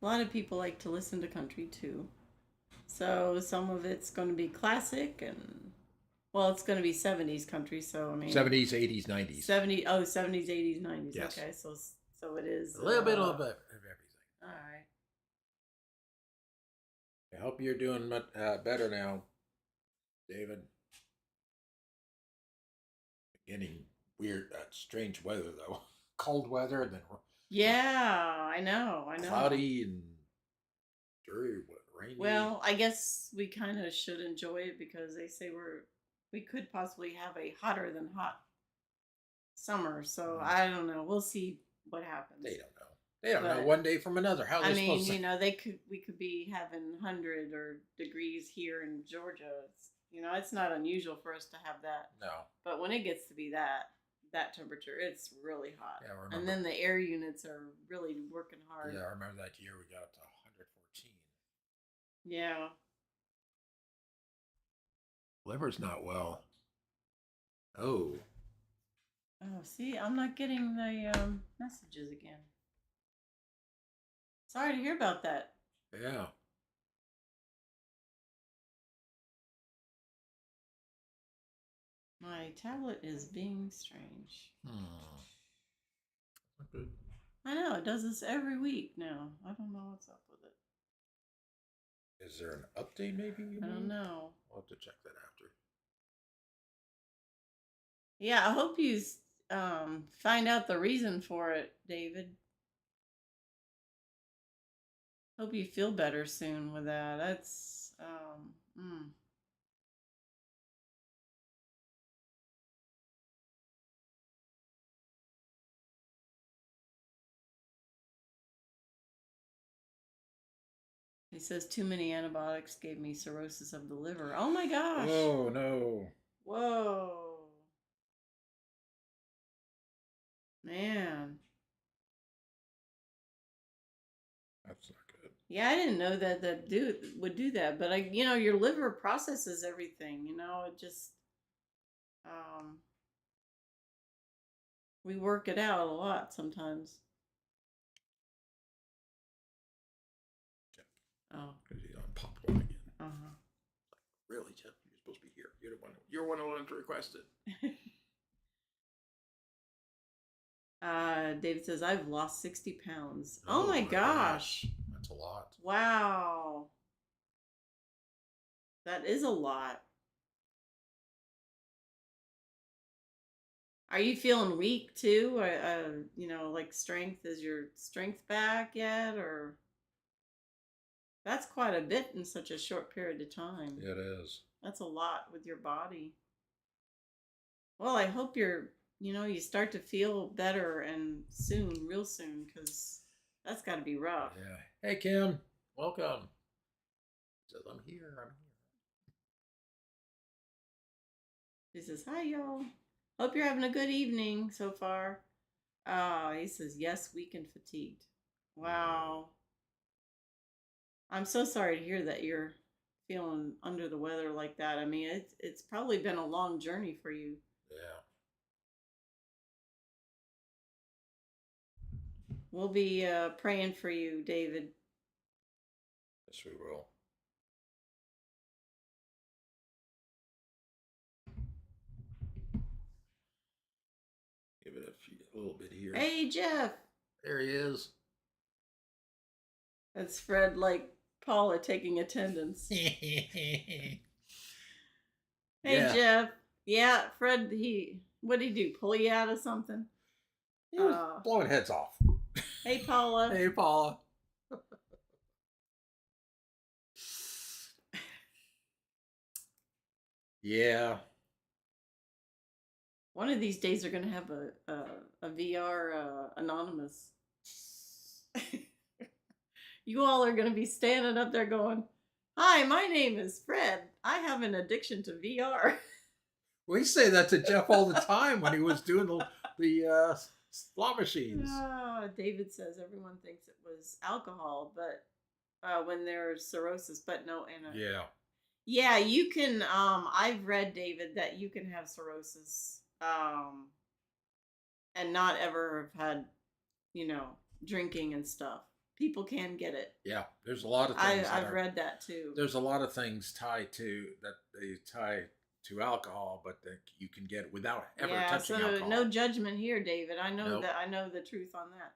A lot of people like to listen to country too. So some of it's going to be classic and well, it's going to be 70s country, so I mean 70s, 80s, 90s. 70s, 80s, 90s. Yes. Okay. So it is a little bit of everything. All right. I hope you're doing much better now, David. Getting weird, strange weather though. Cold weather, and then Yeah, I know. I know. cloudy and dirty, rainy. Well, I guess we kind of should enjoy it because they say we could possibly have a hotter than hot summer. So I don't know. We'll see what happens. They don't know. They don't know But, one day from another. How I they mean, supposed to? you know, we could be having 100 or degrees here in Georgia. It's not unusual for us to have that. No. But when it gets to be that temperature, it's really hot. Yeah, I remember. And then the air units are really working hard. Yeah, I remember that year we got up to 114. Yeah. Liver's not well. Oh. Oh, see, I'm not getting the messages again. Sorry to hear about that. Yeah. My tablet is being strange. Not good. I know, it does this every week now. I don't know what's up with it. Is there an update maybe? I don't know. We'll have to check that after. Yeah, I hope you find out the reason for it, David. Hope you feel better soon with that. That's He says too many antibiotics gave me cirrhosis of the liver. Oh my gosh. Oh no. Whoa. Man. That's not good. Yeah, I didn't know that would do that, but your liver processes everything. It just we work it out a lot sometimes. Oh. Because he's on popcorn again. Uh-huh. Really, Jeff? You're supposed to be here. You're one of the ones who requested. David says I've lost 60 pounds. Oh my gosh. That's a lot. Wow. That is a lot. Are you feeling weak too? Like strength, is your strength back yet? Or that's quite a bit in such a short period of time. It is. That's a lot with your body. Well, I hope you start to feel better and soon, real soon, because that's got to be rough. Yeah. Hey, Kim. Welcome. He says, I'm here. He says, hi, y'all. Hope you're having a good evening so far. He says, yes, weak and fatigued. Wow. I'm so sorry to hear that you're feeling under the weather like that. I mean, it's probably been a long journey for you. Yeah. We'll be praying for you, David. Yes, we will. Give it a little bit here. Hey, Jeff. There he is. That's Fred, like Paula taking attendance. Hey, yeah. Jeff. Yeah, Fred, what did he do? Pull you out of something? He was blowing heads off. Hey, Paula. Hey, Paula. Yeah. One of these days, they're going to have a VR anonymous. You all are going to be standing up there going, hi, my name is Fred. I have an addiction to VR. We say that to Jeff all the time when he was doing the slot machines. David says everyone thinks it was alcohol, but when there's cirrhosis, but no. Yeah, you can. I've read, David, that you can have cirrhosis and not ever have had, drinking and stuff. people can get it. Yeah, there's a lot of things that I've are. read that too. There's a lot of things tied to that they tie to alcohol, but that you can get without ever Yeah, touching so alcohol. no judgment here, David. I know Nope. that I know the truth on that.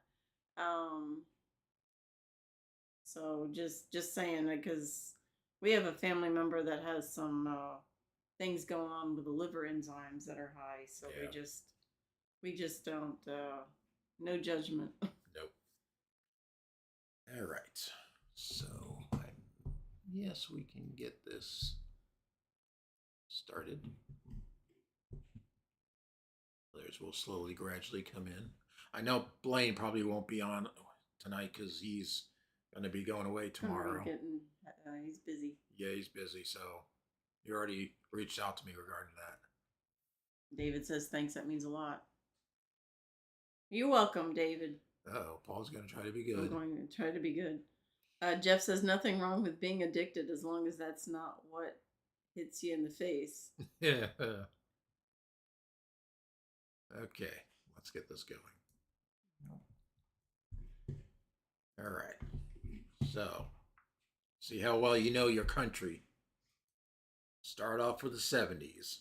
So just saying, because we have a family member that has some things going on with the liver enzymes that are high. So Yeah. we just don't no judgment. Nope. All right. So, yes, we can get this started. Players will slowly, gradually come in. I know Blaine probably won't be on tonight because he's going to be going away tomorrow. He's busy. Yeah, he's busy. So, he already reached out to me regarding that. David says thanks. That means a lot. You're welcome, David. Oh, Paul's going to try to be good. I'm going to try to be good. Jeff says nothing wrong with being addicted as long as that's not what hits you in the face. Yeah. Okay, let's get this going. All right. So, see how well you know your country. Start off with the 70s.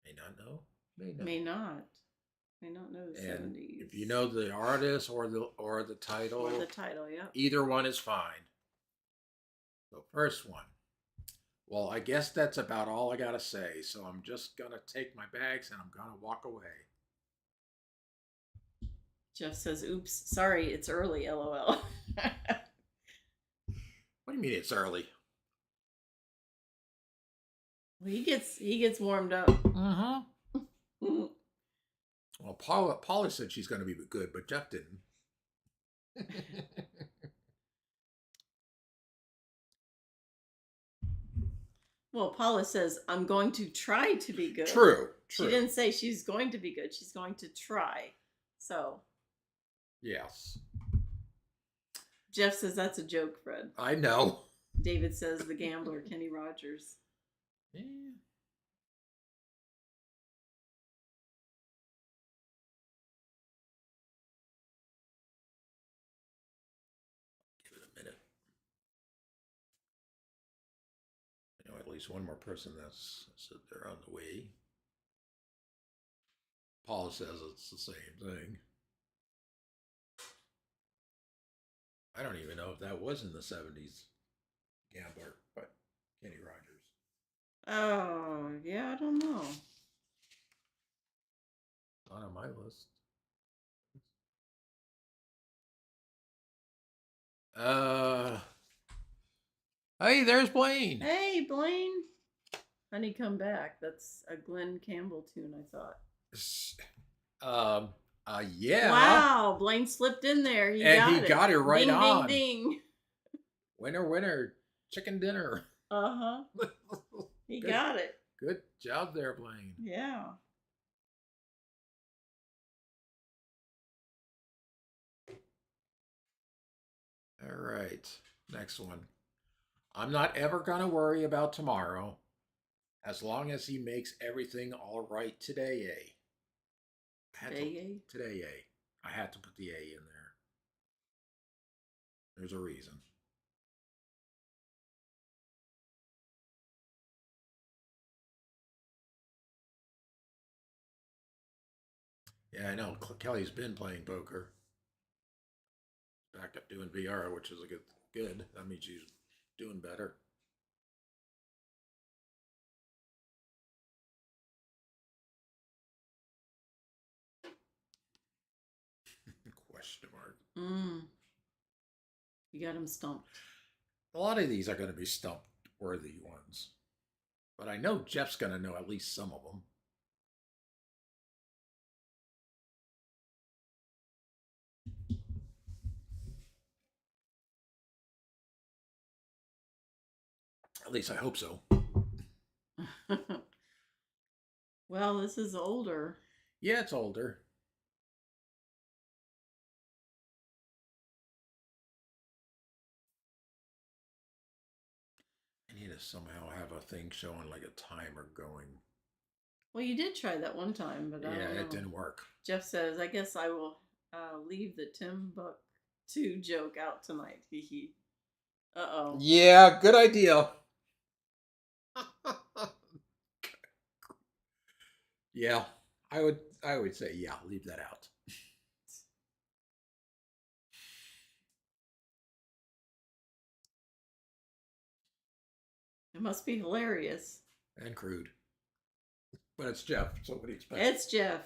May not know. May not know the 70s. If you know the artist or the title. Or the title, yeah. Either one is fine. So first one. Well, I guess that's about all I gotta say. So I'm just gonna take my bags and I'm gonna walk away. Jeff says, "Oops, sorry, it's early." LOL. What do you mean it's early? Well, he gets warmed up. Well, Paula said she's going to be good, but Jeff didn't. Well, Paula says, "I'm going to try to be good." True. She didn't say she's going to be good. She's going to try. So. Yes. Jeff says that's a joke, Fred. I know. David says the gambler, Kenny Rogers. Yeah. Give it a minute. I know at least one more person that's said they're on the way. Paul says it's the same thing. I don't even know if that was in the 70s. Gambler, but Kenny Rogers. Oh, yeah, I don't know. Not on my list. Hey, there's Blaine. Hey, Blaine. Honey, come back. That's a Glenn Campbell tune, I thought. Yeah. Wow, Blaine slipped in there. He got it right ding, on. Ding, ding. Winner, chicken dinner. Uh-huh. He got it. Good job there, Blaine. Yeah. All right. Next one. I'm not ever going to worry about tomorrow as long as he makes everything all right today, Today, I had to put the A in there. There's a reason. Yeah, I know. Kelly's been playing poker. Back up doing VR, which is a good. That means she's doing better. Question mark. You got him stumped. A lot of these are going to be stump worthy ones. But I know Jeff's going to know at least some of them. At least I hope so. Well, this is older. Yeah, it's older. I need to somehow have a thing showing like a timer going. Well, you did try that one time, but I don't know. It didn't work. Jeff says, "I guess I will leave the Tim Buck 2 joke out tonight. Hee hee. Uh-oh. Yeah, good idea. Yeah, I would say yeah, leave that out. It must be hilarious. And crude. But it's Jeff, so what do you expect? It's Jeff.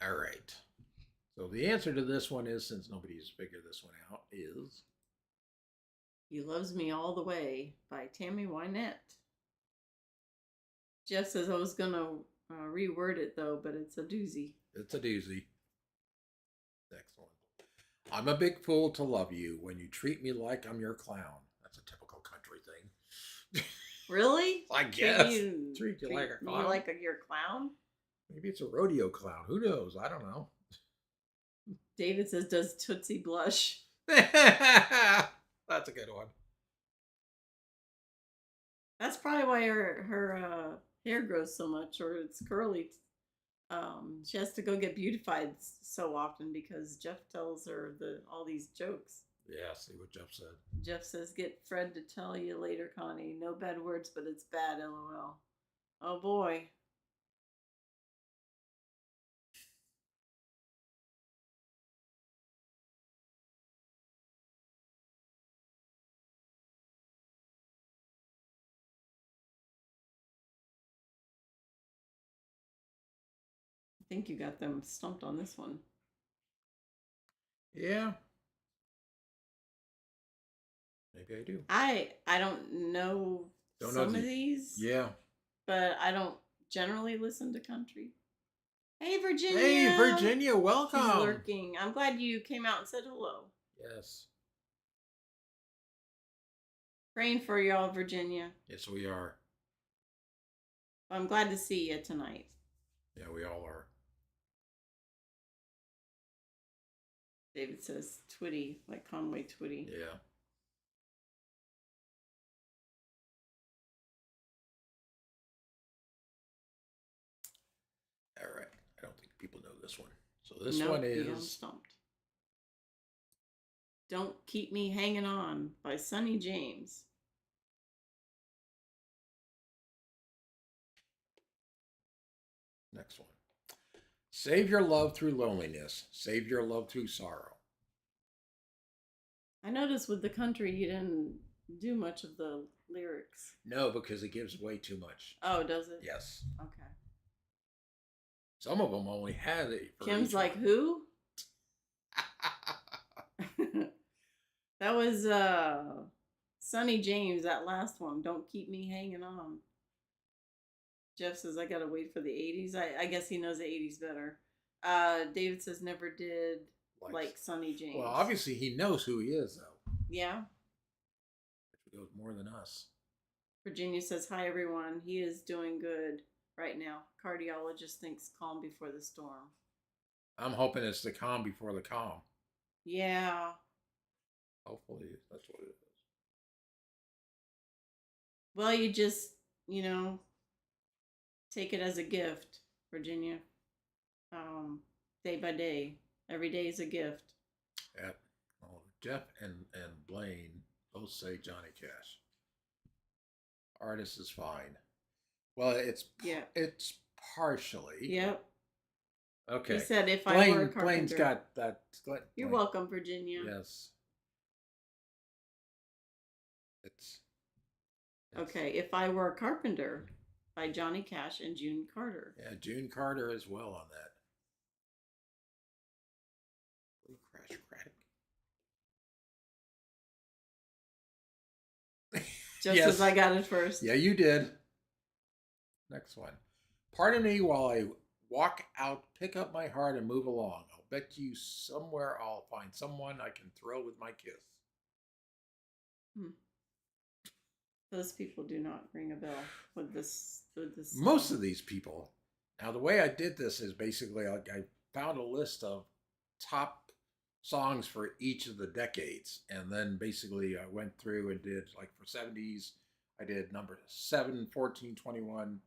All right. So the answer to this one is, since nobody's figured this one out, is He Loves Me All the Way by Tammy Wynette. Jeff says I was going to reword it, though, but it's a doozy. it's a doozy. Excellent. I'm a big fool to love you when you treat me like I'm your clown. That's a typical country thing. Really? I guess. Treat you like a me clown. like your clown? Maybe it's a rodeo clown. Who knows? I don't know. David says, does Tootsie blush? That's a good one. That's probably why her hair grows so much, or it's curly. She has to go get beautified so often because Jeff tells her all these jokes. Yeah, see what Jeff said. Jeff says, get Fred to tell you later, Connie. No bad words, but it's bad, LOL. Oh boy. I think you got them stumped on this one. Yeah. Maybe I do. I don't know some of these. Yeah. But I don't generally listen to country. Hey, Virginia. Hey, Virginia, welcome. She's lurking. I'm glad you came out and said hello. Yes. Praying for y'all, Virginia. Yes, we are. I'm glad to see you tonight. Yeah, we all are. David says Twitty, like Conway Twitty. Yeah. All right. I don't think people know this one. So this one is stumped. Don't Keep Me Hanging On by Sonny James. Next one. Save your love through loneliness. Save your love through sorrow. I noticed with the country you didn't do much of the lyrics. No, because it gives way too much. Oh, does it? Yes. Okay. Some of them only had it. Kim's like, who? That was Sonny James, that last one. Don't Keep Me Hanging On. Jeff says, I gotta wait for the 80s. I guess he knows the 80s better. David says, never did like Sonny James. Well, obviously he knows who he is, though. Yeah. He knows more than us. Virginia says, hi, everyone. He is doing good right now. Cardiologist thinks calm before the storm. I'm hoping it's the calm before the calm. Yeah. Hopefully that's what it is. Well, you just, take it as a gift, Virginia. Day by day. Every day is a gift. Yeah. Well, Jeff and Blaine both say Johnny Cash. Artist is fine. Well, it's partially. Yep. Okay. He said, if Blaine, I were a carpenter. Blaine's got that. You're welcome, Virginia. Yes. It's okay. If I Were a Carpenter by Johnny Cash and June Carter. Yeah, June Carter as well on that. Crash Craddock. Just as I got it first. Yeah, you did. Next one. Pardon me while I walk out, pick up my heart, and move along. I'll bet you somewhere I'll find someone I can thrill with my kiss. Those people do not ring a bell with this. Most of these people. Now, the way I did this is basically I found a list of top songs for each of the decades. And then basically I went through and did, like for 70s, I did number 7, 14, 21,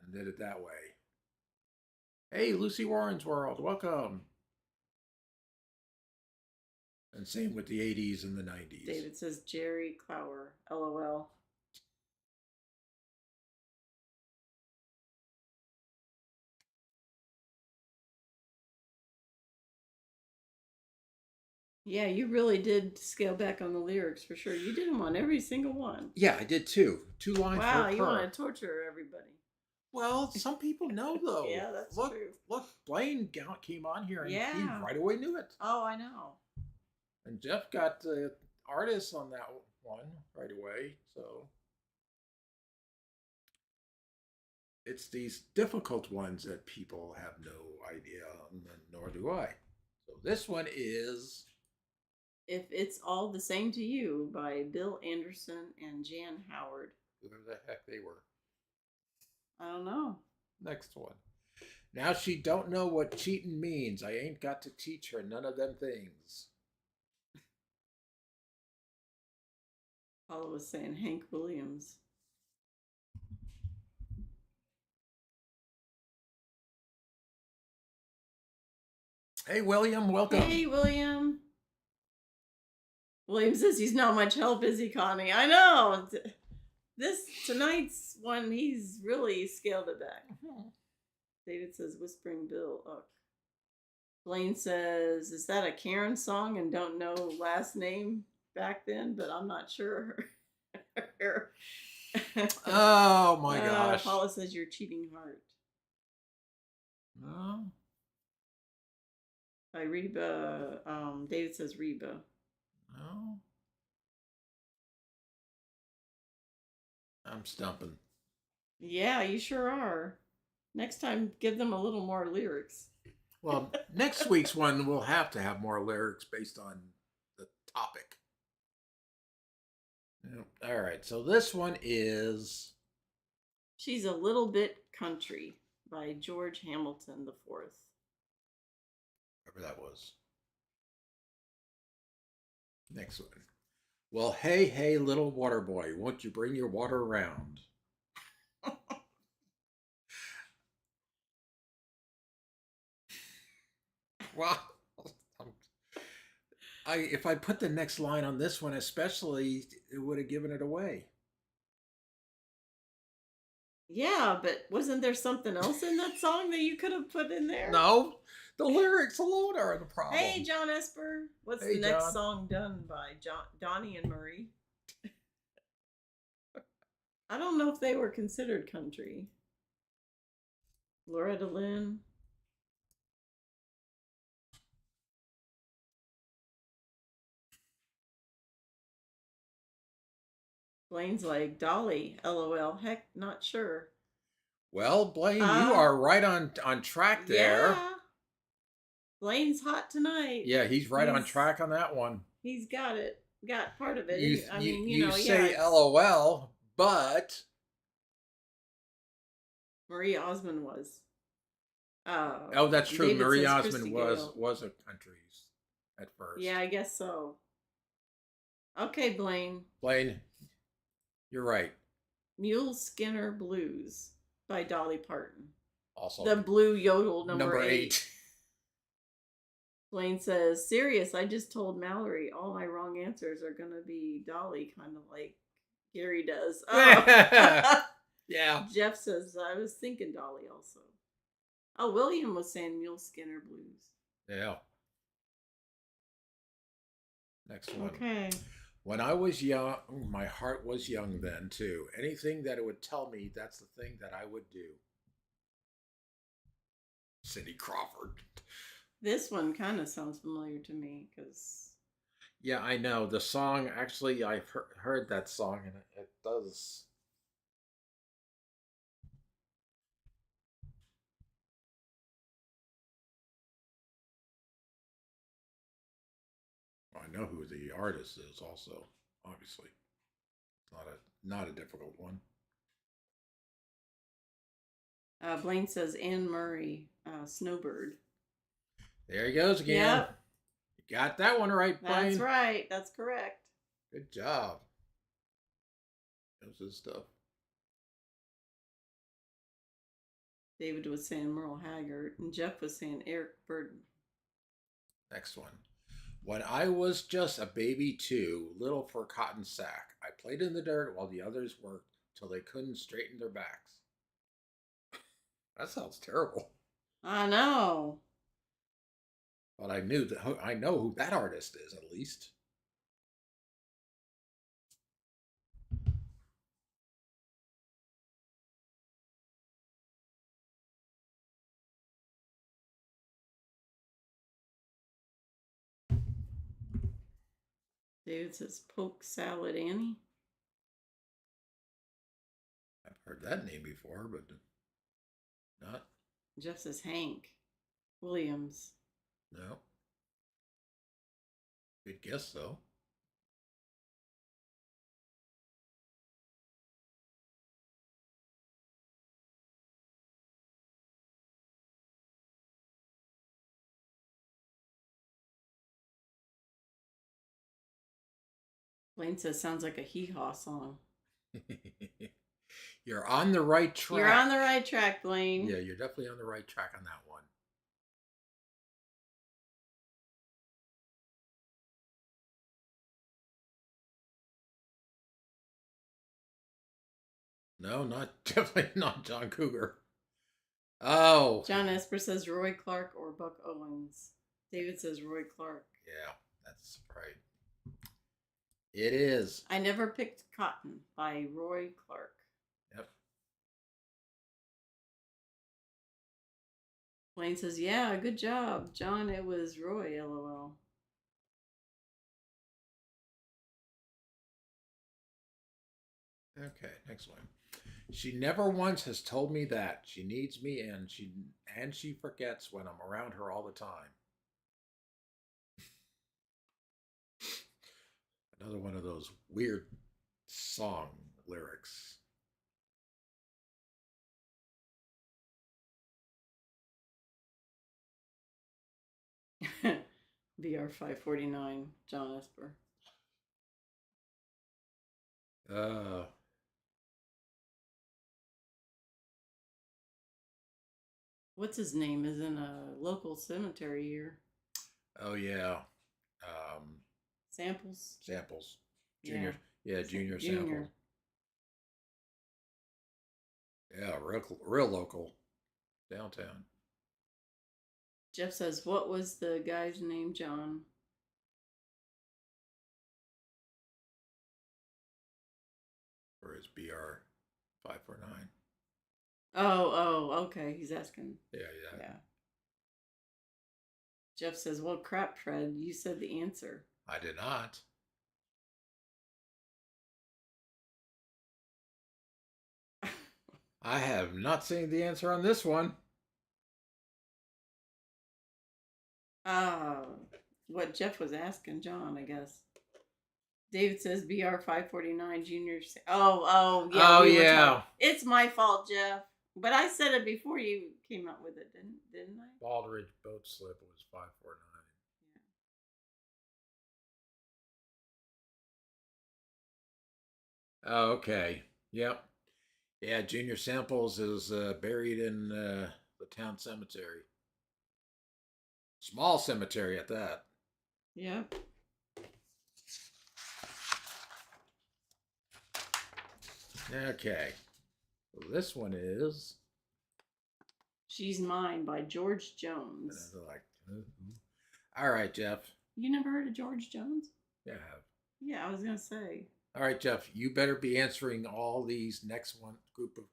and did it that way. Hey, Lucy Warren's World, welcome. And same with the 80s and the 90s. David says Jerry Clower. LOL. Yeah, you really did scale back on the lyrics for sure. You did them on every single one. Yeah, I did too. 2 lines Wow, per you want to torture everybody. Well, some people know though. Yeah, that's look, true. Look, Blaine came on here and he Yeah. right away knew it. Oh, I know. And Jeff got the artist on that one right away. So it's these difficult ones that people have no idea, and nor do I. So this one is If It's All the Same to You by Bill Anderson and Jan Howard. whoever the heck they were. I don't know. Next one. Now she don't know what cheating means. I ain't got to teach her none of them things. Paula was saying Hank Williams. Hey, William, welcome. Hey, William. William says he's not much help, is he, Connie? I know. Tonight's one, he's really scaled it back. David says Whispering Bill. Oh. Blaine says, is that a Karen song and don't know last name back then? But I'm not sure. Oh my gosh. Paula says your cheating heart. No. By Reba. David says Reba. No. I'm stumping. Yeah, you sure are. Next time, give them a little more lyrics. Well, next week's one will have to have more lyrics based on the topic. All right, so this one is She's a Little Bit Country by George Hamilton IV. whatever that was. Next one. Well, hey, hey, little water boy, won't you bring your water around? Well, if I put the next line on this one, especially, it would have given it away. Yeah, but wasn't there something else in that song that you could have put in there? No, the lyrics alone are the problem. Hey, John Esper. What's Hey, the next John. song done by Donnie and Marie? I don't know if they were considered country. Loretta Lynn. Blaine's like, Dolly, LOL. Heck, not sure. Well, Blaine, you are right on track there. Yeah. Blaine's hot tonight. Yeah, he's right on track on that one. He's got it. Got part of it. You say LOL, but Marie Osmond was. Oh, that's true. David Marie says Osmond Christy was a country at first. Yeah, I guess so. Okay, Blaine. Blaine, you're right. Mule Skinner Blues by Dolly Parton. Also, the blue yodel number 8. 8. Blaine says, serious, I just told Mallory all my wrong answers are going to be Dolly, kind of like Gary does. Oh. Yeah. Jeff says, I was thinking Dolly also. Oh, William was saying Mule Skinner Blues. Yeah. Next one. Okay. When I was young, my heart was young then too. Anything that it would tell me, that's the thing that I would do. Cindy Crawford. This one kind of sounds familiar to me because... Yeah, I know. The song, actually, I've heard that song and it does... I know who the artist is also, obviously. It's not a difficult one. Blaine says Anne Murray, Snowbird. There he goes again. Yep. You got that one right, Blaine. That's right. That's correct. Good job. Knows his stuff. David was saying Merle Haggard, and Jeff was saying Eric Burden. Next one. When I was just a baby too, little for cotton sack, I played in the dirt while the others worked till they couldn't straighten their backs. That sounds terrible. I know. But I know who that artist is at least. David says poke salad Annie. I've heard that name before, but not Jeff says Hank Williams. no. Good guess though. Blaine says sounds like a hee haw song. You're on the right track. You're on the right track, Blaine. Yeah, you're definitely on the right track on that one. No, not definitely not John Cougar. Oh, John Esper says Roy Clark or Buck Owens. David says Roy Clark. yeah, that's right. It is. I Never Picked Cotton by Roy Clark. Yep. Blaine says, yeah, good job. John, it was Roy, lol. Okay, next one. She never once has told me that she needs me, and she forgets when I'm around her all the time. Another one of those weird song lyrics. BR 549, John Esper. Uh, What's his name is in a local cemetery here. oh yeah. Samples. Samples. Junior. Yeah, Junior Samples. Yeah, real local. Downtown. Jeff says, what was the guy's name, John? Or is BR 549? Oh, okay. He's asking. Yeah. Jeff says, well, crap, Fred. You said the answer. I did not. I have not seen the answer on this one. What Jeff was asking John, I guess. David says BR 549 Junior. Oh, yeah. Oh, yeah. It's my fault, Jeff. But I said it before you came up with it, didn't I? Baldridge Boat Slip was 549. Oh, okay. Yep. Yeah, Junior Samples is buried in the town cemetery. Small cemetery at that. Yep. Okay. Well, this one is. She's Mine by George Jones. Like, all right, Jeff. You never heard of George Jones? Yeah, I have. Yeah, I was going to say. All right, Jeff, you better be answering all these next one group of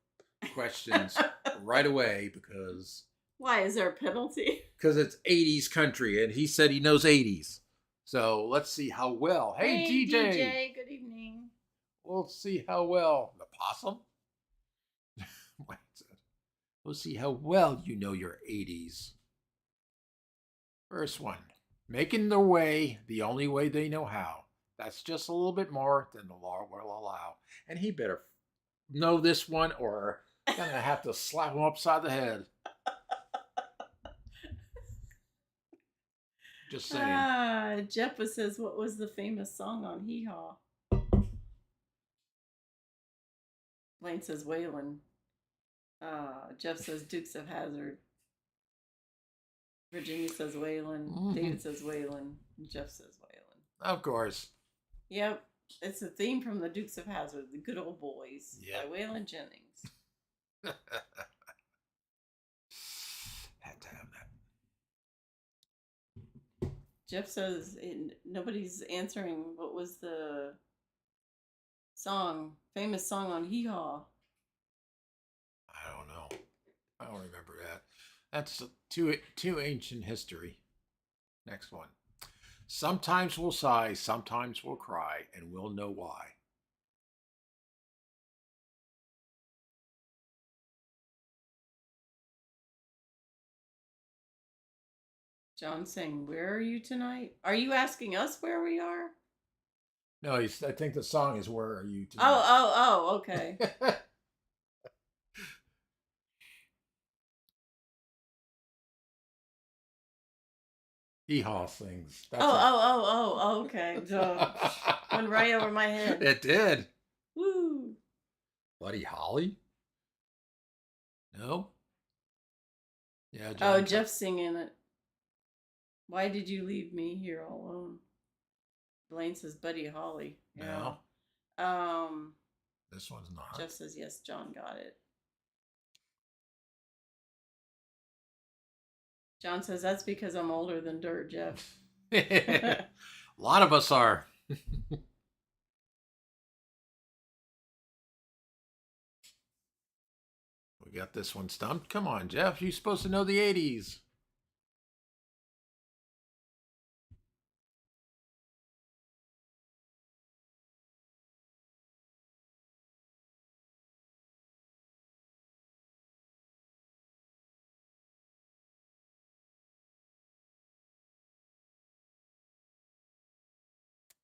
questions right away because. Why is there a penalty? Because it's 80s country, and he said he knows 80s. So let's see how well. Hey, DJ. DJ, good evening. We'll see how well. The possum? We'll see how well you know your 80s. First one. Making their way the only way they know how. That's just a little bit more than the law will allow. And he better know this one or I'm going to have to slap him upside the head. Just saying. Jeff says, what was the famous song on Hee Haw? Blaine says, Waylon. Jeff says, Dukes of Hazzard. Virginia says Waylon. Mhm. David says Waylon. Jeff says Waylon. Of course. Yep. It's a theme from the Dukes of Hazzard, The Good Old Boys Yep. by Waylon Jennings. Had to have that. Jeff says nobody's answering what was the famous song on Hee Haw. I don't know. I don't remember that. That's too ancient history. Next one. Sometimes we'll sigh, sometimes we'll cry, and we'll know why. John saying, "Where are you tonight?" Are you asking us where we are? No, I think the song is "Where Are You Tonight?" Oh, okay. Hee Haw sings. Okay. So, went right over my head. It did. Woo. Buddy Holly? No? Yeah, Oh, John. Jeff's singing it. Why did you leave me here all alone? Blaine says Buddy Holly. No. Yeah. This one's not. Jeff says yes, John got it. John says that's because I'm older than dirt, Jeff. A lot of us are. We got this one stumped. Come on, Jeff. You're supposed to know the 80s.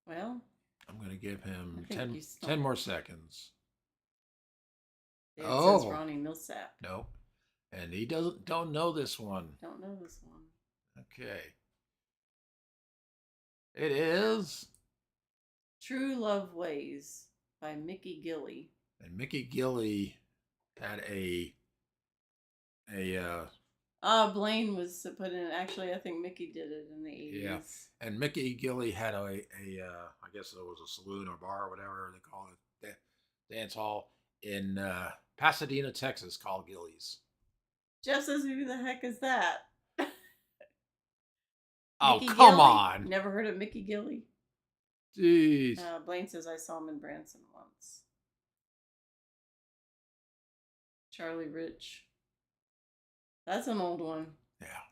Well, I'm going to give him I think 10 more seconds. It says Ronnie Millsap. Nope. And he don't know this one. Don't know this one. Okay. It is True Love Ways by Mickey Gilley. And Mickey Gilley had a Blaine was put in. Actually, I think Mickey did it in the 80s. Yeah. And Mickey Gilley had I guess it was a saloon or bar or whatever they call it, dance hall in Pasadena, Texas, called Gilley's. Jeff says, "Who the heck is that?" Oh, Mickey come Gilley? on. Never heard of Mickey Gilley. Jeez. Blaine says, "I saw him in Branson once." Charlie Rich. That's an old one. Yeah.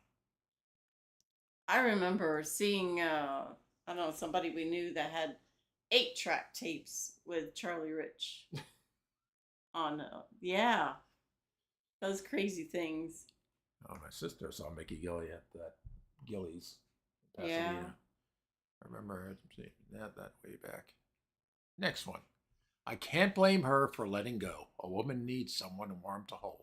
I remember seeing, I don't know, somebody we knew that had 8-track tapes with Charlie Rich on, yeah, those crazy things. Oh, my sister saw Mickey Gilley at that Gilley's in Yeah. Pasadena. I remember seeing that way back. Next one. I can't blame her for letting go. A woman needs someone warm to hold.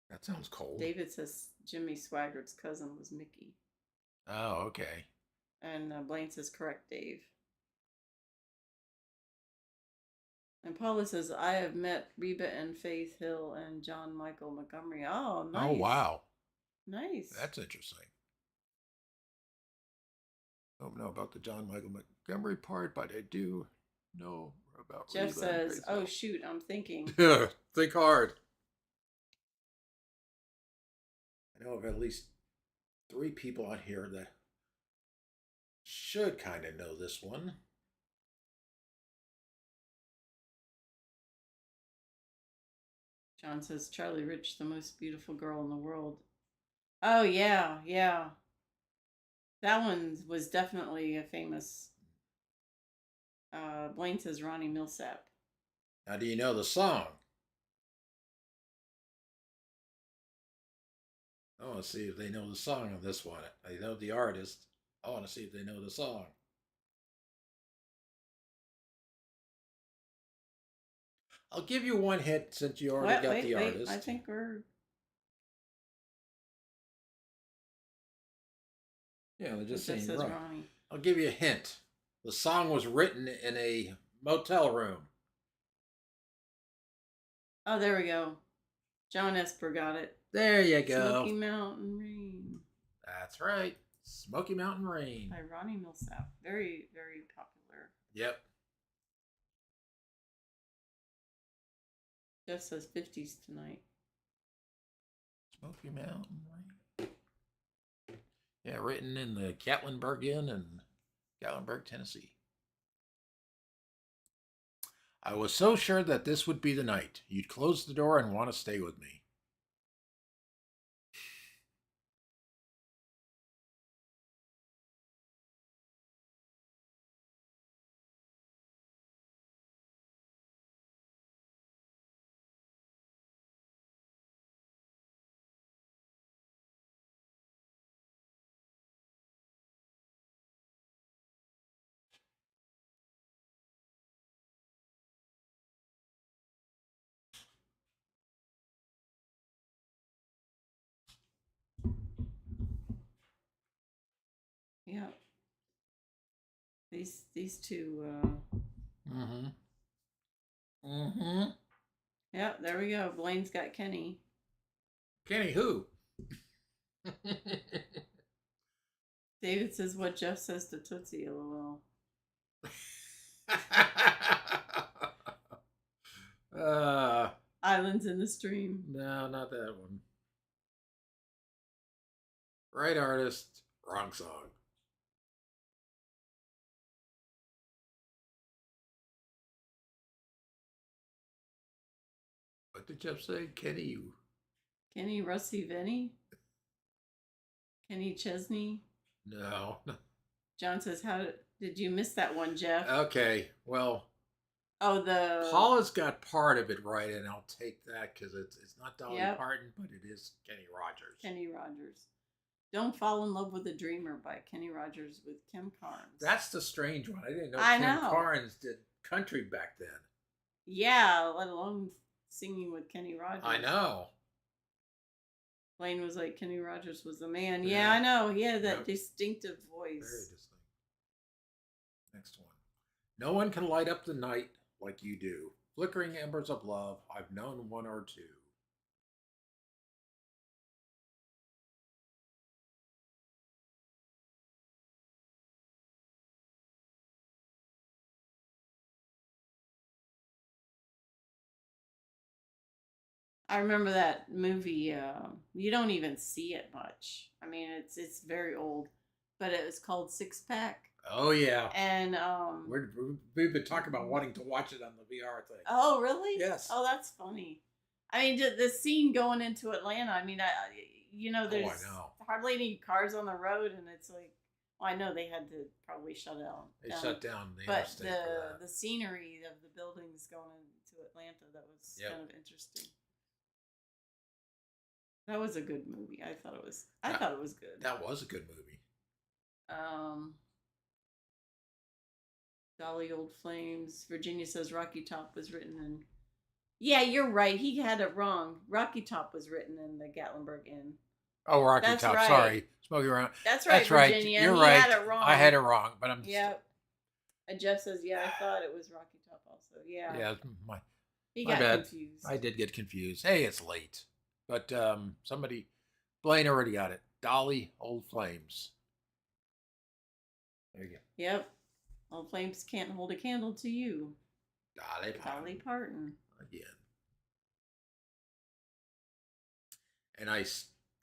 That sounds cold. David says Jimmy Swaggart's cousin was Mickey. Oh, okay. And Blaine says, correct, Dave. And Paula says, I have met Reba and Faith Hill and John Michael Montgomery. Oh, nice. Oh, wow. Nice. That's interesting. I don't know about the John Michael Montgomery part, but I do know about Jeff Reba says, and Faith Hill. oh, shoot, I'm thinking. Yeah, think hard. I know of at least 3 people on here that should kind of know this one. John says, Charlie Rich, the most beautiful girl in the world. Oh, yeah, yeah. That one was definitely a famous. Blaine says Ronnie Millsap. How do you know the song? I want to see if they know the song on this one. I know the artist. I want to see if they know the song. I'll give you one hint since you already got the artist. I think we're. Yeah, they're just It saying says right. Ronnie. I'll give you a hint. The song was written in a motel room. Oh, there we go. John Esper got it. There you go. Smoky Mountain Rain. That's right. Smoky Mountain Rain. By Ronnie Milsap. Very, very popular. Yep. Jeff says 50s tonight. Smoky Mountain Rain. Yeah, written in the Gatlinburg Inn in Gatlinburg, Tennessee. I was so sure that this would be the night. You'd close the door and want to stay with me. Yeah. These two. Mm-hmm. Mm-hmm. Yeah, there we go. Blaine's got Kenny. Kenny who? David says what Jeff says to Tootsie, lol. Islands in the Stream. No, not that one. Right artist, wrong song. What did Jeff say? Kenny? Kenny Rusty Venny? Kenny Chesney? No. John says, how did you miss that one, Jeff? Okay, well. Oh, the... Paula's got part of it right, and I'll take that because it's not Dolly Yep. Parton, but it is Kenny Rogers. Kenny Rogers. Don't Fall in Love with a Dreamer by Kenny Rogers with Kim Carnes. That's the strange one. I didn't know Kim Carnes did country back then. Yeah, let alone singing with Kenny Rogers. I know. Blaine was like, Kenny Rogers was the man. Yeah, I know. He had that distinctive voice. Very distinct. Next one. No one can light up the night like you do. Flickering embers of love. I've known one or two. I remember that movie. You don't even see it much. I mean, it's very old, but it was called Six Pack. Oh yeah. And we've been talking about wanting to watch it on the VR thing. Oh really? Yes. Oh, that's funny. I mean, the scene going into Atlanta. I mean, there's hardly any cars on the road, and it's like, well, I know they had to probably shut down. They shut down the but interstate. the scenery of the buildings going into Atlanta, that was kind of interesting. That was a good movie. I thought it was good. That was a good movie. Dolly Old Flames. Virginia says Rocky Top was written in. Yeah, you're right. He had it wrong. Rocky Top was written in the Gatlinburg Inn. Oh, Rocky Top. Right. Sorry, Smoky Around. That's right, Virginia. Right. You're he right. Had it wrong. I had it wrong, but I'm. Yep. And Jeff says, "Yeah, I thought it was Rocky Top also." Yeah. Yeah, he got confused. I did get confused. Hey, it's late, but Blaine already got it. Dolly Old Flames. There you go. Yep. Old Flames can't hold a candle to you. Dolly Parton. Again. And I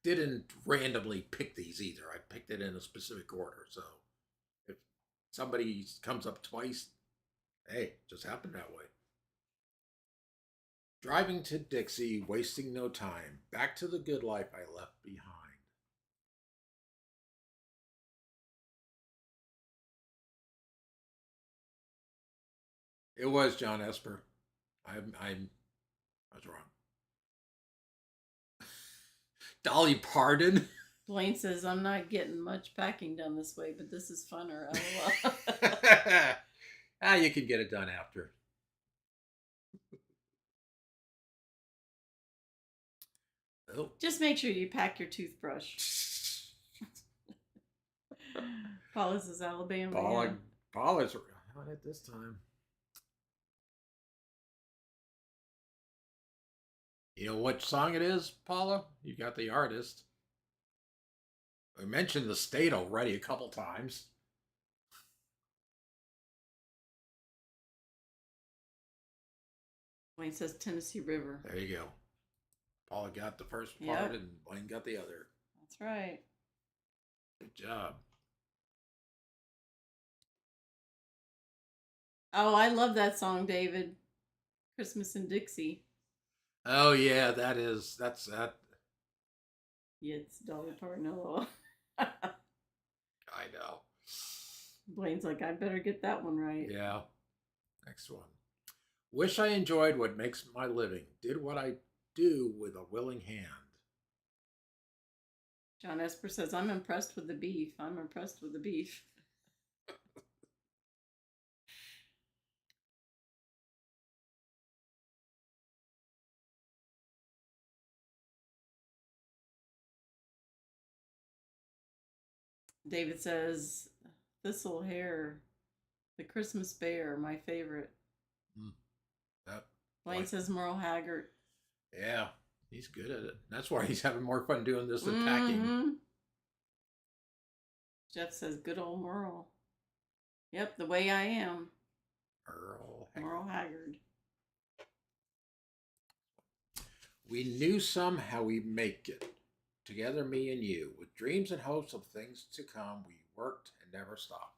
didn't randomly pick these either. I picked it in a specific order. So if somebody comes up twice, hey, it just happened that way. Driving to Dixie, wasting no time. Back to the good life I left behind. It was John Esper. I was wrong. Dolly Parton. Blaine says, I'm not getting much packing done this way, but this is funner. You can get it done after. Oh. Just make sure you pack your toothbrush. Paula says Alabama. Paula's on it this time. You know what song it is, Paula? You got the artist. I mentioned the state already a couple times. Wayne says Tennessee River. There you go. Paula got the first Yep. part and Wayne got the other. That's right. Good job. Oh, I love that song, David. Christmas in Dixie. Oh yeah, that's that. Yeah, it's Dolly Parton. LOL. I know. Blaine's like, I better get that one right. Yeah. Next one. Wish I enjoyed what makes my living. Did what I do with a willing hand. John Esper says, I'm impressed with the beef. I'm impressed with the beef. David says, Thistle Hair, the Christmas Bear, my favorite. That, Blaine says Merle Haggard. yeah, he's good at it. That's why he's having more fun doing this than packing. Mm-hmm. Jeff says, good old Merle. Yep, the way I am. Merle Haggard. We knew somehow we'd make it. Together, me and you. With dreams and hopes of things to come, we worked and never stopped.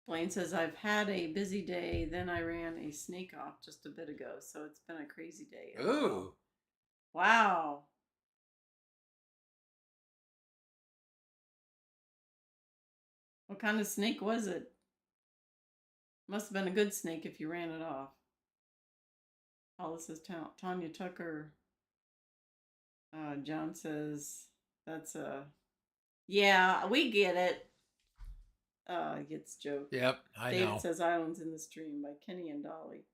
Blaine says, I've had a busy day, then I ran a snake off just a bit ago, so it's been a crazy day. Ooh. Wow. What kind of snake was it? Must have been a good snake if you ran it off. Paula says, Tanya Tucker. John says, that's a... Yeah, we get it. Gets joke. Yep, I know. David says Islands in the Stream by Kenny and Dolly.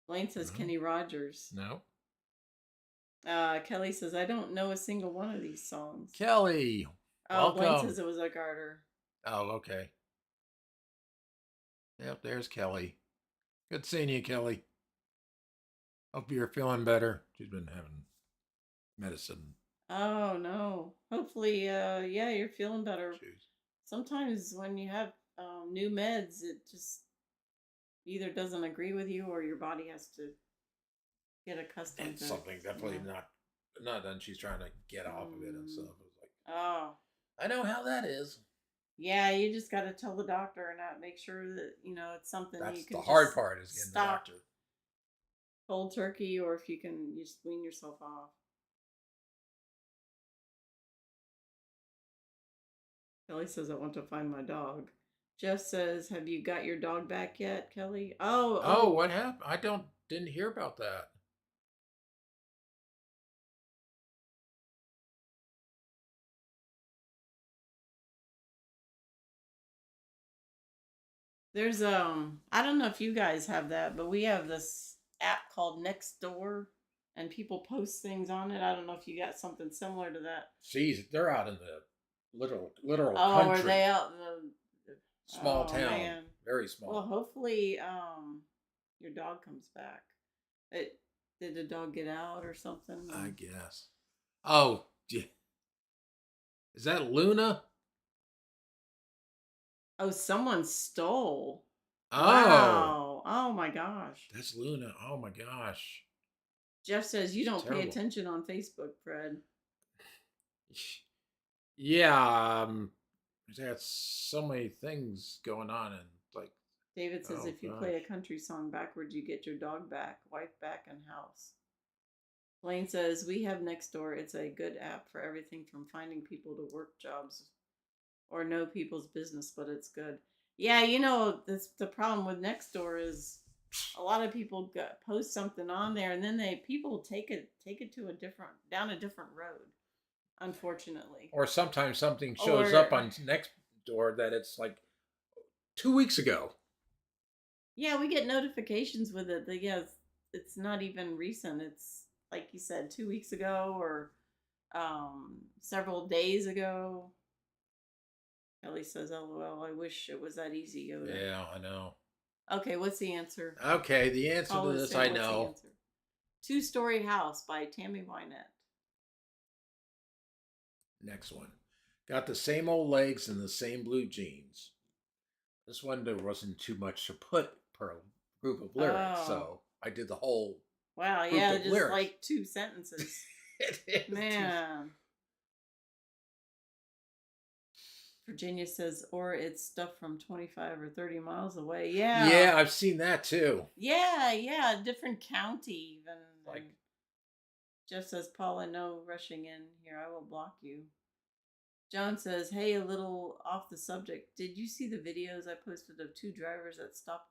Blaine says Kenny Rogers. No. Kelly says I don't know a single one of these songs. Kelly. Oh, welcome. Blaine says it was a Carter. Oh, okay. Yep, there's Kelly. Good seeing you, Kelly. Hope you're feeling better. She's been having medicine. Oh no. Hopefully, yeah, you're feeling better. Jeez. Sometimes when you have new meds, it just either doesn't agree with you or your body has to get accustomed to something definitely not done. She's trying to get off of it and stuff. It was like, oh, I know how that is. Yeah, you just got to tell the doctor and make sure that it's something That's you can. The hard part is getting the doctor. Cold turkey, or if you can just wean yourself off. Kelly says, I want to find my dog. Jeff says, have you got your dog back yet, Kelly? Oh, what happened? I didn't hear about that. There's I don't know if you guys have that, but we have this app called Nextdoor, and people post things on it. I don't know if you got something similar to that. See, they're out in the literal Oh, country. are they out in the small town? Man. Very small. Well, hopefully, your dog comes back. Did the dog get out or something? I guess. Oh, is that Luna? Oh, someone stole. Oh. Wow. Oh my gosh. That's Luna. Oh my gosh. Jeff says you don't terrible. pay attention on Facebook, Fred. Yeah, there's so many things going on, and like David says if you play a country song backwards, you get your dog back, wife back, and house. Blaine says we have Nextdoor. It's a good app for everything from finding people to work jobs or know people's business, but it's good. Yeah, the problem with Nextdoor is a lot of people post something on there, and then people take it to down a different road, unfortunately. Or sometimes something shows up on Nextdoor that it's like 2 weeks ago. Yeah, we get notifications with it. It's not even recent. It's like you said, 2 weeks ago or several days ago. Kelly says, "LOL. I wish it was that easy, Yoda." Yeah, I know. Okay, what's the answer? Okay, the answer to Paul is this saying, I what's the know. answer? Two-Story House by Tammy Wynette. Next one. Got the same old legs and the same blue jeans. This one there wasn't too much to put per group of lyrics, Oh, so I did the whole wow. group Yeah, of just lyrics. like 2 sentences. It is Man. Virginia says, or it's stuff from 25 or 30 miles away. Yeah. Yeah, I've seen that too. Yeah. Different county even. Like, And Jeff says, Paula, no rushing in here. I will block you. John says, hey, a little off the subject. Did you see the videos I posted of 2 drivers that stopped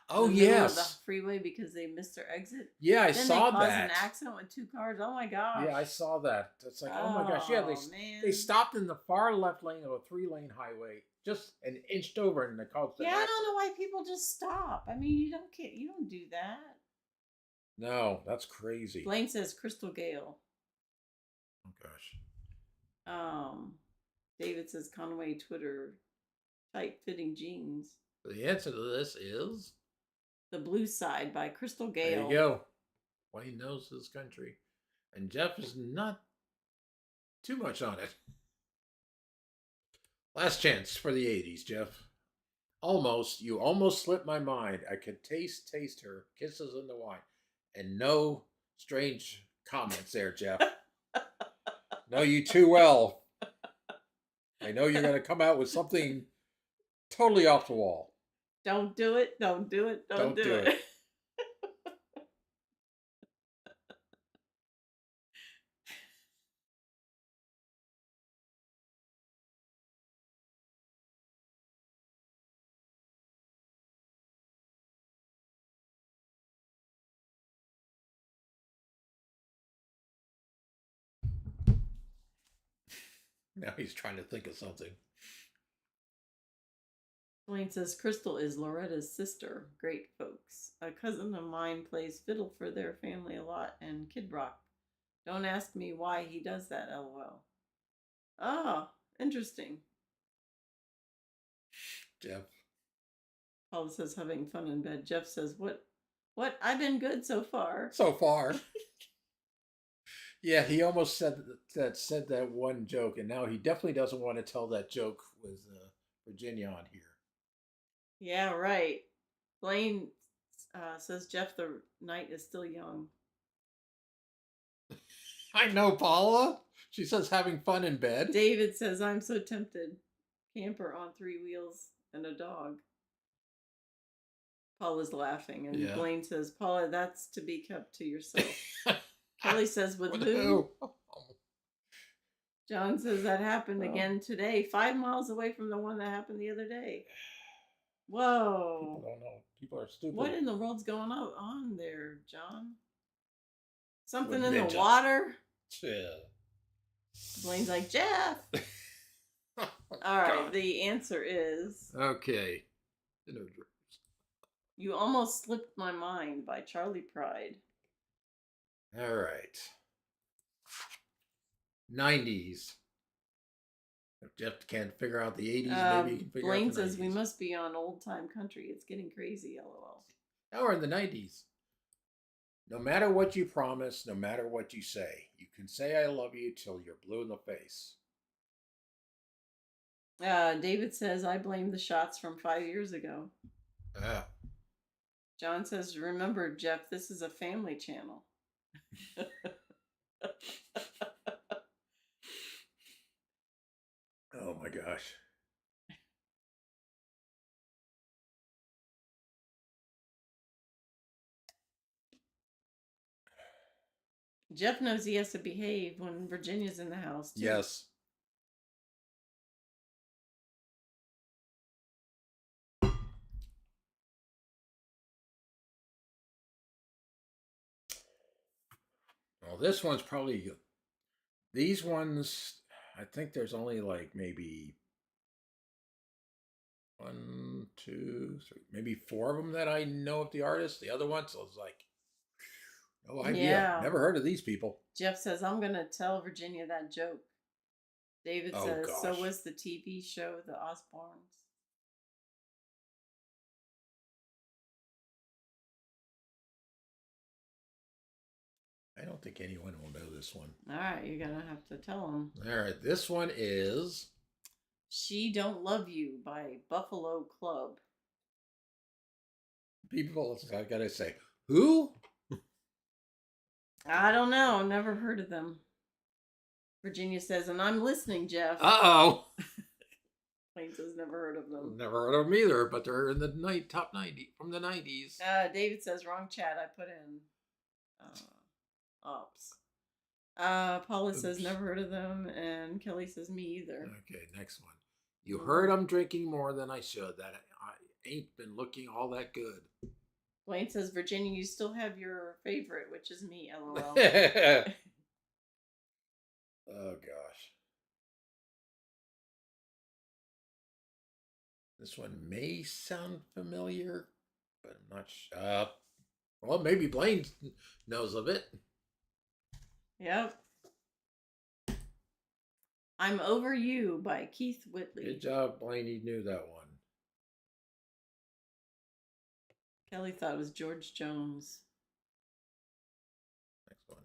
oh in the middle of the yes, freeway because they missed their exit? yeah, I Then saw they caused that. an accident with 2 cars. Oh my gosh. Yeah, I saw that. It's like, oh my gosh, yeah, Oh, man. they stopped in the far left lane of a 3-lane highway, just and inched over, and they caused an Yeah, I accident. don't know why people just stop. I mean, you don't do that. No, that's crazy. Blaine says Crystal Gale. Oh gosh. David says Conway Twitter tight fitting jeans. The answer to this is The Blue Side by Crystal Gale. there you go. Wayne knows his country, and Jeff is not too much on it. Last chance for the 80s, Jeff. You almost slipped my mind. I could taste her kisses in the wine, and no strange comments there, Jeff. Know you too well. I know you're going to come out with something totally off the wall. Don't do it. Don't do it. Don't do it. Now he's trying to think of something. Blaine says Crystal is Loretta's sister. Great folks. A cousin of mine plays fiddle for their family a lot and Kid Rock. Don't ask me why he does that, lol. Oh, interesting. Jeff. Paula says having fun in bed. Jeff says, what? I've been good so far. So far. Yeah, he almost said that one joke, and now he definitely doesn't want to tell that joke with Virginia on here. Yeah, right. Blaine says Jeff, the night is still young. I know, Paula. She says having fun in bed. David says, I'm so tempted. Camper on 3 wheels and a dog. Paula's laughing, and Yeah. Blaine says, Paula, that's to be kept to yourself. Kelly says, with With who? who? John says that happened again today, 5 miles away from the one that happened the other day. Whoa. People don't know. People are stupid. What in the world's going on there, John? Something With in ninja. the water? Yeah. Blaine's like, Jeff. Oh, All right, God. the answer is Okay. You Almost Slipped My Mind by Charlie Pride. All right. 90s. If Jeff can't figure out the 80s, maybe he can figure Blaine out the 90s. says we must be on old time country. It's getting crazy, lol. Now we're in the 90s. No matter what you promise, no matter what you say, you can say I love you till you're blue in the face. David says I blame the shots from 5 years ago. Ah. John says, remember, Jeff, this is a family channel. Oh my gosh. Jeff knows he has to behave when Virginia's in the house, too. Yes. Well, this one's probably good. These ones, I think there's only like maybe 1, 2, 3, maybe 4 of them that I know of the artist. The other ones, I was like, No idea. Yeah. Never heard of these people. Jeff says, I'm going to tell Virginia that joke. David Oh, says, so gosh. was the TV show The Osbournes. I don't think anyone will know this one. All right, you're going to have to tell them. All right, this one is She Don't Love You by Buffalo Club. people. I gotta say, who? I don't know. Never heard of them. Virginia says, and I'm listening, Jeff. Uh-oh. Plain says, never heard of them. Never heard of them either, but they're in the top 90 from the 90s. David says, wrong chat. I put in ops. Paula says, never heard of them. And Kelly says, me either. Okay, next one. You heard I'm drinking more than I should. That I ain't been looking all that good. Blaine says, Virginia, you still have your favorite, which is me, LOL. Oh, gosh. This one may sound familiar, but I'm not sure. Well, maybe Blaine knows of it. Yep. I'm Over You by Keith Whitley. Good job, Blaine. You knew that one. Kelly thought it was George Jones. Next one.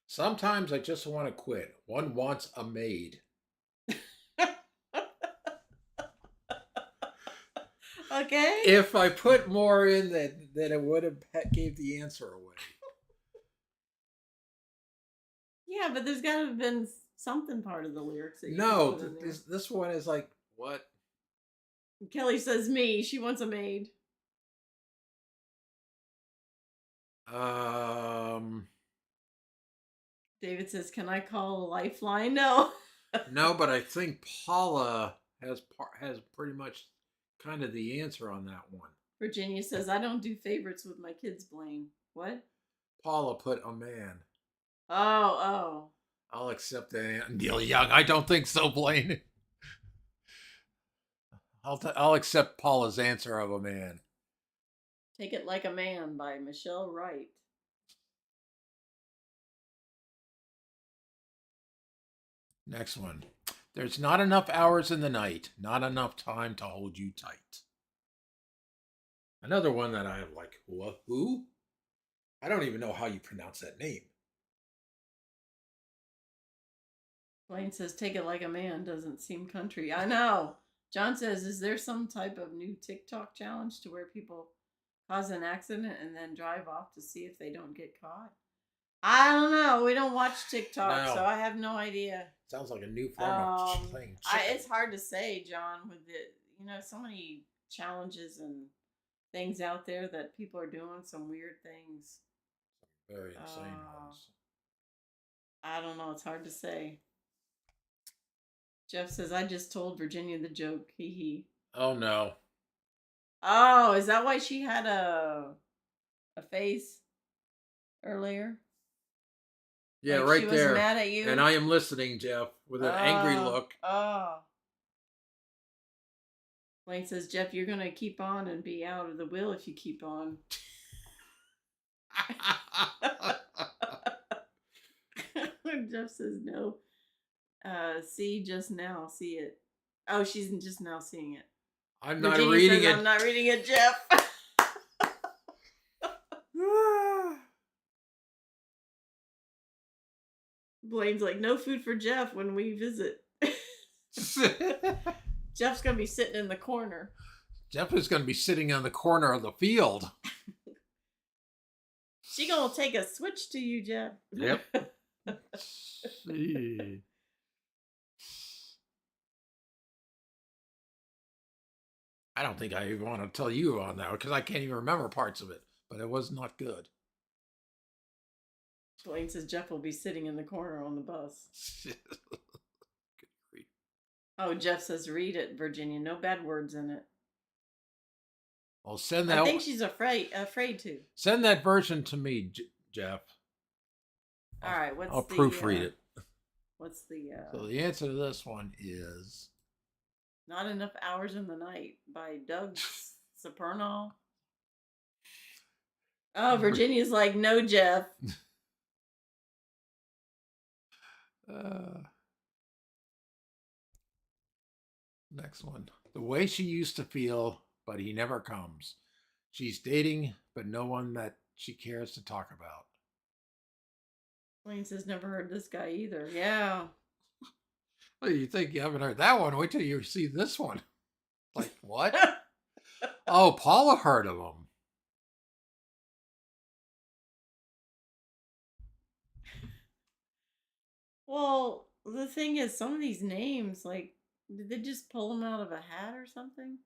Sometimes I just want to quit. One wants a maid. Okay. If I put more in, then it would have gave the answer away. Yeah, but there's got to have been something part of the lyrics. That you No, put in there. this one is like, what? Kelly says me. She wants a maid. David says, can I call a lifeline? No. No, but I think Paula has pretty much kind of the answer on that one. Virginia says, I don't do favorites with my kids, Blaine. What? Paula put a man. Oh. I'll accept that. Neil Young. I don't think so, Blaine. I'll accept Paula's answer of a man. Take It Like a Man by Michelle Wright. Next one. There's not enough hours in the night, not enough time to hold you tight. Another one that I have like, who? I don't even know how you pronounce that name. Blaine says, take it like a man doesn't seem country. I know. John says, is there some type of new TikTok challenge to where people cause an accident and then drive off to see if they don't get caught? I don't know. We don't watch TikTok, No. So I have no idea. Sounds like a new form of playing chicken. It's hard to say, John, with so many challenges and things out there that people are doing, some weird things. Very insane ones. I don't know. It's hard to say. Jeff says, I just told Virginia the joke. Hee hee. Oh, no. Oh, is that why she had a face earlier? Yeah, like right she there. Was mad at you? And I am listening, Jeff, with an angry look. Oh. Blaine says, Jeff, you're going to keep on and be out of the will if you keep on. Jeff says, no. See just now. See it. Oh, she's just now seeing it. I'm not reading it. I'm not reading it, Jeff. Blaine's like, no food for Jeff when we visit. Jeff's going to be sitting in the corner. Jeff is going to be sitting on the corner of the field. She going to take a switch to you, Jeff. Yep. See. I don't think I even want to tell you on that because I can't even remember parts of it, but it was not good. Blaine says Jeff will be sitting in the corner on the bus. Oh, Jeff says, read it, Virginia. No bad words in it. Well, send that. I think she's afraid to. Send that version to me, Jeff. All right. I'll proofread it. What's the... So the answer to this one is... Not Enough Hours in the Night by Doug Supernal. Oh, Virginia's like, no, Jeff. Next one. The way she used to feel, but he never comes. She's dating, but no one that she cares to talk about. Blaine says, never heard this guy either. Yeah. Well, you think you haven't heard that one? Wait till you see this one. Like, what? Oh, Paula heard of him. Well, the thing is, some of these names, like, did they just pull them out of a hat or something?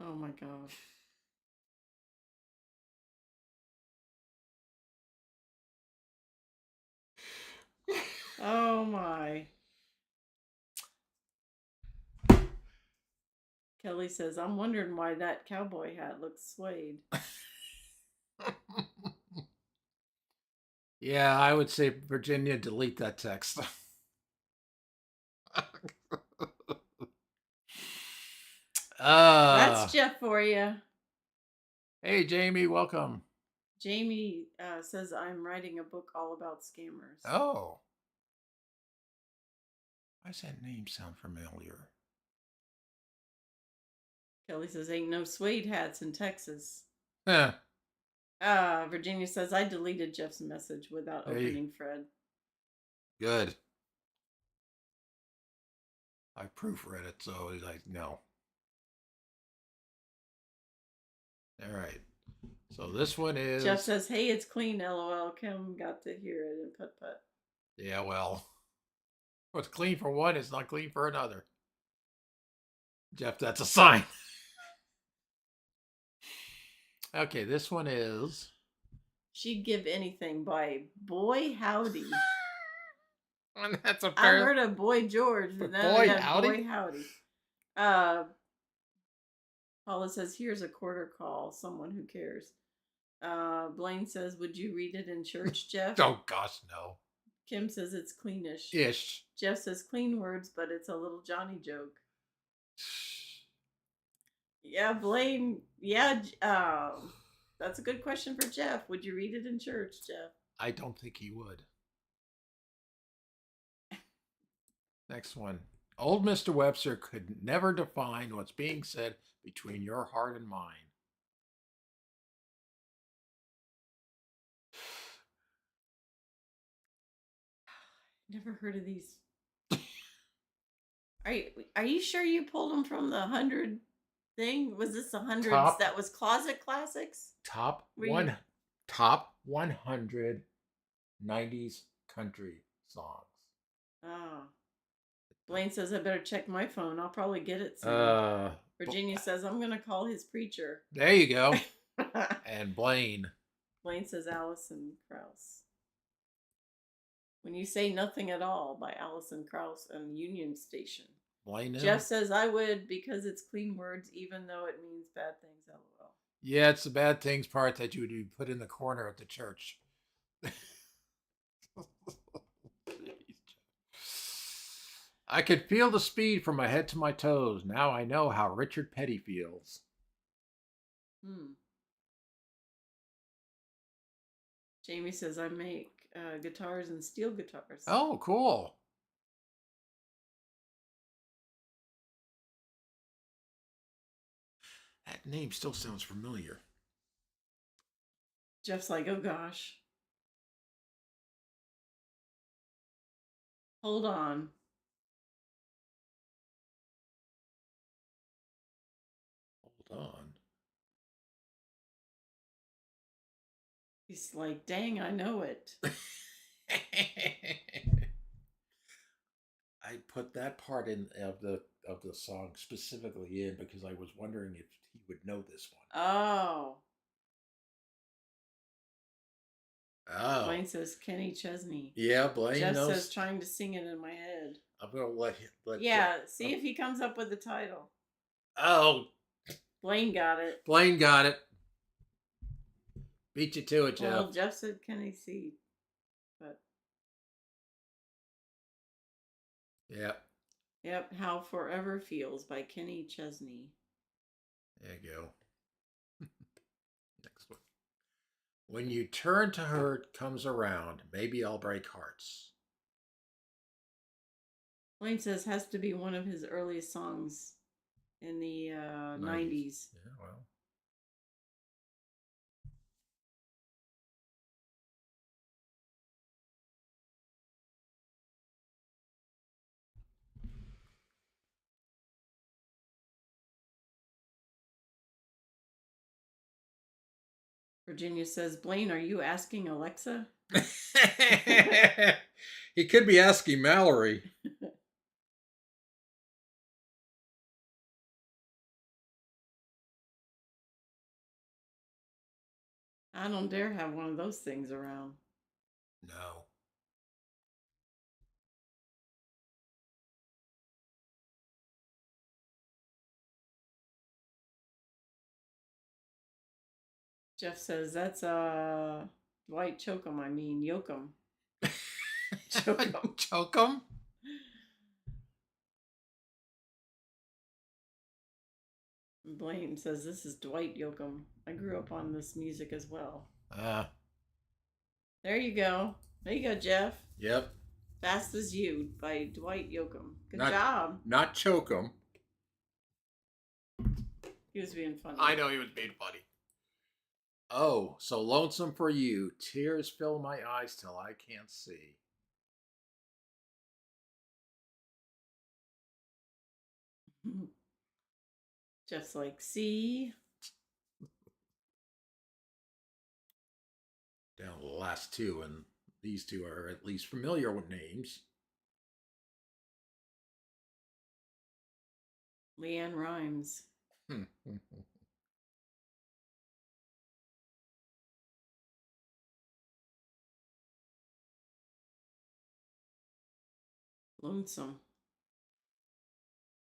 Oh my god. Oh my. Kelly says, I'm wondering why that cowboy hat looks suede. Yeah, I would say, Virginia, delete that text. That's Jeff for you. Hey, Jamie, welcome. Jamie says, I'm writing a book all about scammers. Oh. Why does that name sound familiar? Kelly says, ain't no suede hats in Texas. Huh. Virginia says, I deleted Jeff's message without opening Fred. Good. I proofread it, so he's like, no. All right. So this one is... Jeff says, hey, it's clean, LOL. Kim got to hear it in putt-putt. Yeah, well, what's clean for one is not clean for another. Jeff, that's a sign. Okay, this one is... She'd give anything by Boy Howdy. And that's a I heard of Boy George, but now Boy I got Howdy? Boy Howdy. Paula says, here's a quarter call. Someone who cares. Blaine says, would you read it in church, Jeff? Oh, gosh, no. Kim says it's cleanish. Ish. Jeff says clean words, but it's a little Johnny joke. Yeah, Blaine. Yeah, that's a good question for Jeff. Would you read it in church, Jeff? I don't think he would. Next one. Old Mr. Webster could never define what's being said between your heart and mine. Never heard of these. Are you sure you pulled them from the 100 thing? Was this the hundreds that was Closet Classics? Top 100 90s country songs. Oh. Blaine says I better check my phone. I'll probably get it soon. Virginia says I'm gonna call his preacher. There you go. And Blaine says Alison Krauss. When You Say Nothing at All by Alison Krauss and Union Station. Blaine. Jeff says I would because it's clean words, even though it means bad things. LOL. Yeah, it's the bad things part that you would put in the corner at the church. I could feel the speed from my head to my toes. Now I know how Richard Petty feels. Jamie says I make guitars and steel guitars. Oh, cool. That name still sounds familiar. Jeff's like, oh gosh. Hold on. Hold on. He's like, dang, I know it. I put that part in of the song specifically in because I was wondering if he would know this one. Oh. Blaine Oh. says Kenny Chesney. Yeah, Blaine Jeff knows. says trying to sing it in my head. I'm gonna let see if he comes up with the title. Oh, Blaine got it. Blaine got it. Beat you to it, Jeff. Well, Jeff said Kenny C. But Yep. yep, How Forever Feels by Kenny Chesney. There you go. Next one. When you turn to hurt comes around, maybe I'll break hearts. Wayne says has to be one of his earliest songs in the 90s. Yeah, well. Virginia says, Blaine, are you asking Alexa? He could be asking Mallory. I don't dare have one of those things around. No. Jeff says that's Dwight Yoakam. I mean Yoakam. Chokum. Chokum? Blaine says this is Dwight Yoakam. I grew up on this music as well. There you go. There you go, Jeff. Yep. Fast as You by Dwight Yoakam. Good Not- job. Not Chokum. He was being funny. I know he was being funny. Oh, so lonesome for you. Tears fill my eyes till I can't see. Jeff's like, see? Down to the last two, and these two are at least familiar with names. Leanne Rhymes. Lonesome.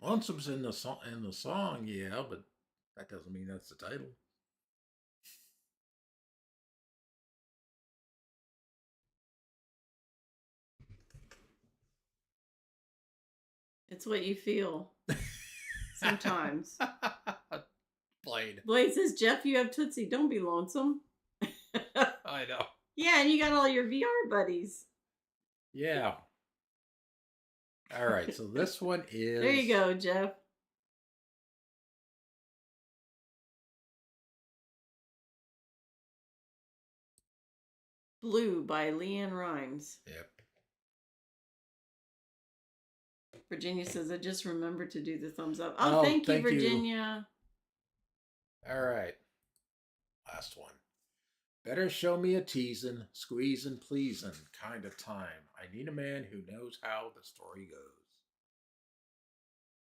Lonesome's in the song, yeah, but that doesn't mean that's the title. It's what you feel. Sometimes. Blade. Blade says, Jeff, you have Tootsie. Don't be lonesome. I know. Yeah, and you got all your VR buddies. Yeah. All right, so this one is... There you go, Jeff. Blue by Leanne Rhymes. Yep. Virginia says, I just remembered to do the thumbs up. Oh, thank you, Virginia. All right. Last one. Better show me a teasing, squeezing, pleasing kind of time. I need a man who knows how the story goes.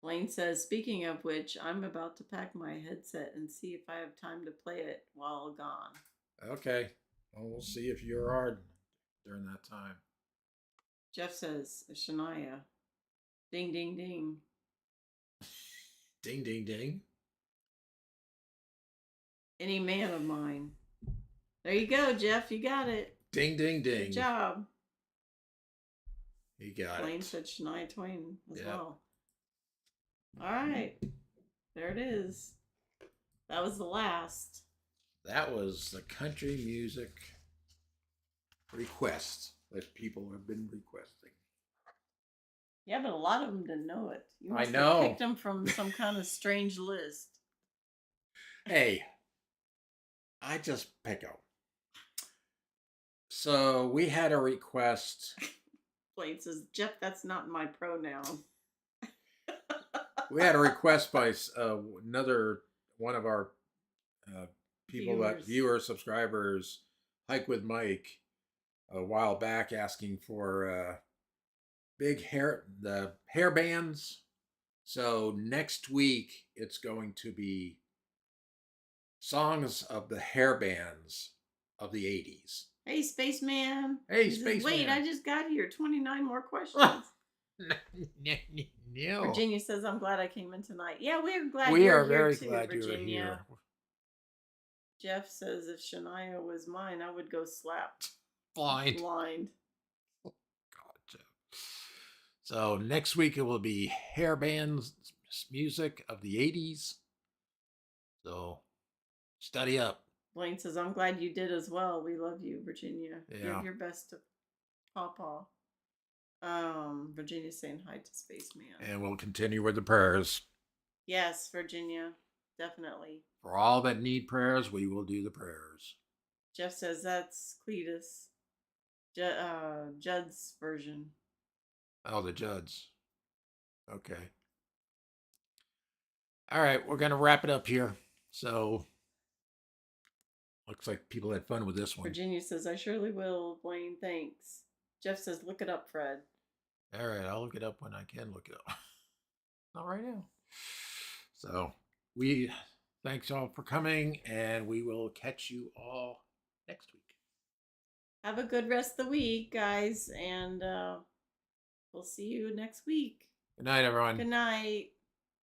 Blaine says, speaking of which, I'm about to pack my headset and see if I have time to play it while gone. Okay. Well, we'll see if you're hard during that time. Jeff says, Shania. Ding, ding, ding. Ding, ding, ding. Any Man of Mine. There you go, Jeff. You got it. Ding, ding, ding. Good job. You got Blaine it. said Shania Twain as Yep. well. All right. There it is. That was the last. That was the country music request that people have been requesting. Yeah, but a lot of them didn't know it. You I must know. have picked them from some kind of strange list. Hey, I just pick them. So we had a request. Blaine says, Jeff, that's not my pronoun. We had a request by another one of our people viewers, subscribers, Hike with Mike, a while back, asking for the hair bands. So next week it's going to be songs of the hair bands of the 80s. Hey, Spaceman. Hey, He says, Spaceman. Wait, I just got here. 29 more questions. No. Virginia says, I'm glad I came in tonight. Yeah, we're glad We you're are here very too, glad Virginia. you were here. Jeff says if Shania was mine, I would go slap Blind. blind. God, Jeff. So next week it will be hair bands music of the 80s. So study up. Blaine says, I'm glad you did as well. We love you, Virginia. Yeah. Give your best to Pawpaw. Virginia's saying hi to Spaceman. And we'll continue with the prayers. Yes, Virginia. Definitely. For all that need prayers, we will do the prayers. Jeff says that's Cletus. Judd's version. Oh, the Judds. Okay. All right, we're going to wrap it up here. So, looks like people had fun with this one. Virginia says, I surely will, Blaine. Thanks. Jeff says, look it up, Fred. All right, I'll look it up when I can look it up. Not right now. So, thanks all for coming, and we will catch you all next week. Have a good rest of the week, guys, and we'll see you next week. Good night, everyone. Good night.